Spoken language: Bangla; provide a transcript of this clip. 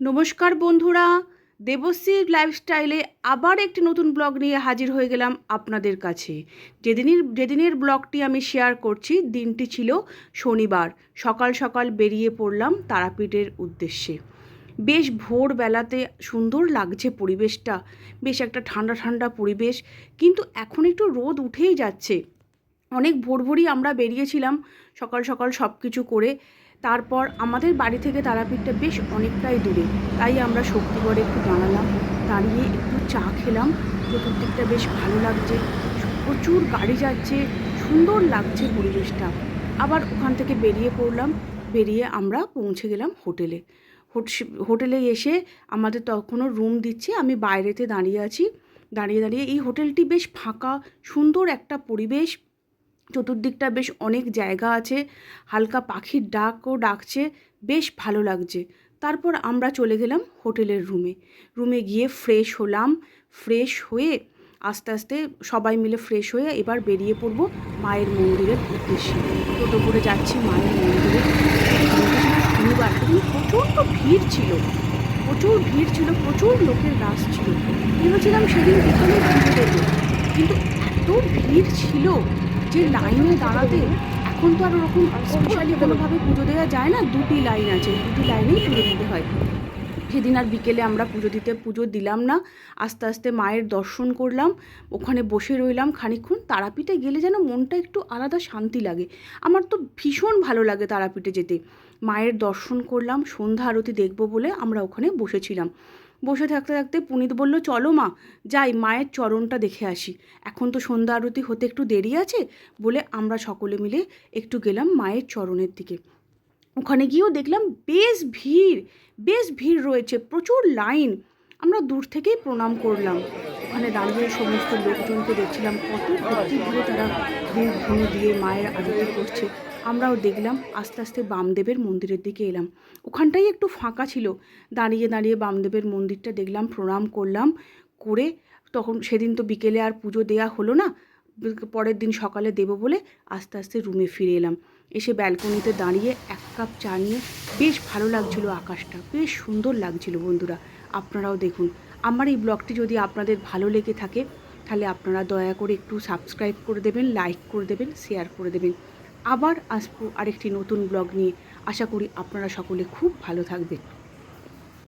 নমস্কার বন্ধুরা, দেবশ্রীর লাইফস্টাইলে আবার একটি নতুন ব্লগ নিয়ে হাজির হয়ে গেলাম আপনাদের কাছে। যেদিনের ব্লগটি আমি শেয়ার করছি, দিনটি ছিল শনিবার। সকাল সকাল বেরিয়ে পড়লাম তারাপীঠের উদ্দেশ্যে। বেশ ভোরবেলাতে সুন্দর লাগছে পরিবেশটা, বেশ একটা ঠান্ডা ঠান্ডা পরিবেশ, কিন্তু এখন একটু রোদ উঠেই যাচ্ছে। অনেক ভোরই আমরা বেরিয়েছিলাম সকাল সকাল সব কিছু করে। তারপর আমাদের বাড়ি থেকে তারাপীঠটা বেশ অনেকটাই দূরে, তাই আমরা শক্তিগড়ে একটু দাঁড়ালাম, দাঁড়িয়ে একটু চা খেলাম। চতুর্দিকটা বেশ ভালো লাগছে, প্রচুর গাড়ি যাচ্ছে, সুন্দর লাগছে পরিবেশটা। আবার ওখান থেকে বেরিয়ে পড়লাম, বেরিয়ে আমরা পৌঁছে গেলাম হোটেলে। হোটেলে এসে আমাদের তখনও রুম দিচ্ছে, আমি বাইরেতে দাঁড়িয়ে আছি। দাঁড়িয়ে এই হোটেলটি বেশ ফাঁকা, সুন্দর একটা পরিবেশ, চতুর্দিকটা বেশ অনেক জায়গা আছে, হালকা পাখির ডাকও ডাকছে, বেশ ভালো লাগছে। তারপর আমরা চলে গেলাম হোটেলের রুমে গিয়ে ফ্রেশ হলাম। ফ্রেশ হয়ে আস্তে আস্তে সবাই মিলে ফ্রেশ হয়ে এবার বেরিয়ে পড়ব মায়ের মন্দিরের উদ্দেশ্যে। টোটো করে যাচ্ছি মায়ের মন্দিরে। শনিবার কিন্তু প্রচণ্ড ভিড় ছিল, প্রচুর লোকের রাশ ছিল। ভেবেছিলাম সেদিন বিকালে পুজো দেবো, কিন্তু এত ভিড় ছিল যে লাইনে দাঁড়াতে, এখন তো আর ওরকম স্পেশালি কোনোভাবে পুজো দেওয়া যায় না, দুটি লাইন আছে, দুটি লাইনেই পুজো দিতে হয়। সেদিন আর বিকেলে আমরা পুজো দিলাম না, আস্তে আস্তে মায়ের দর্শন করলাম, ওখানে বসে রইলাম খানিকক্ষণ। তারাপীঠে গেলে যেন মনটা একটু আলাদা শান্তি লাগে। আমার তো ভীষণ ভালো লাগে তারাপীঠে যেতে। মায়ের দর্শন করলাম, সন্ধ্যা আরতি দেখব বলে আমরা ওখানে বসেছিলাম। বসে থাকতে থাকতে পুনিত বলল, চলো মা যাই, মায়ের চরণটা দেখে আসি, এখন তো সন্ধ্যা আরতি হতে একটু দেরি আছে বলে আমরা সকলে মিলে একটু গেলাম মায়ের চরণের দিকে। ওখানে গিয়েও দেখলাম বেশ ভিড় রয়েছে, প্রচুর লাইন। আমরা দূর থেকেই প্রণাম করলাম। ওখানে দাঁড়িয়ে সমস্ত লোকজনকে দেখছিলাম কত ভক্তিভাবে তারা ধূপ ধুনো দিয়ে মায়ের আরতি করছে। আমরাও দেখলাম। আস্তে আস্তে বামদেবের মন্দিরের দিকে এলাম, ওখানটাই একটু ফাঁকা ছিল। দাঁড়িয়ে বামদেবের মন্দিরটা দেখলাম, প্রণাম করলাম করে তখন সেদিন তো বিকেলে আর পুজো দেয়া হলো না, পরের দিন সকালে দেবো বলে আস্তে আস্তে রুমে ফিরে এলাম। এসে ব্যালকনিতে দাঁড়িয়ে এক কাপ চা নিয়ে বেশ ভালো লাগছিল, আকাশটা বেশ সুন্দর লাগছিল। বন্ধুরা, আপনারাও দেখুন। আমার এই ব্লগটি যদি আপনাদের ভালো লেগে থাকে তাহলে আপনারা দয়া করে একটু সাবস্ক্রাইব করে দেবেন, লাইক করে দেবেন, শেয়ার করে দেবেন। আবার আসবো আরেকটি নতুন ব্লগ নিয়ে। আশা করি আপনারা সকলে খুব ভালো থাকবেন।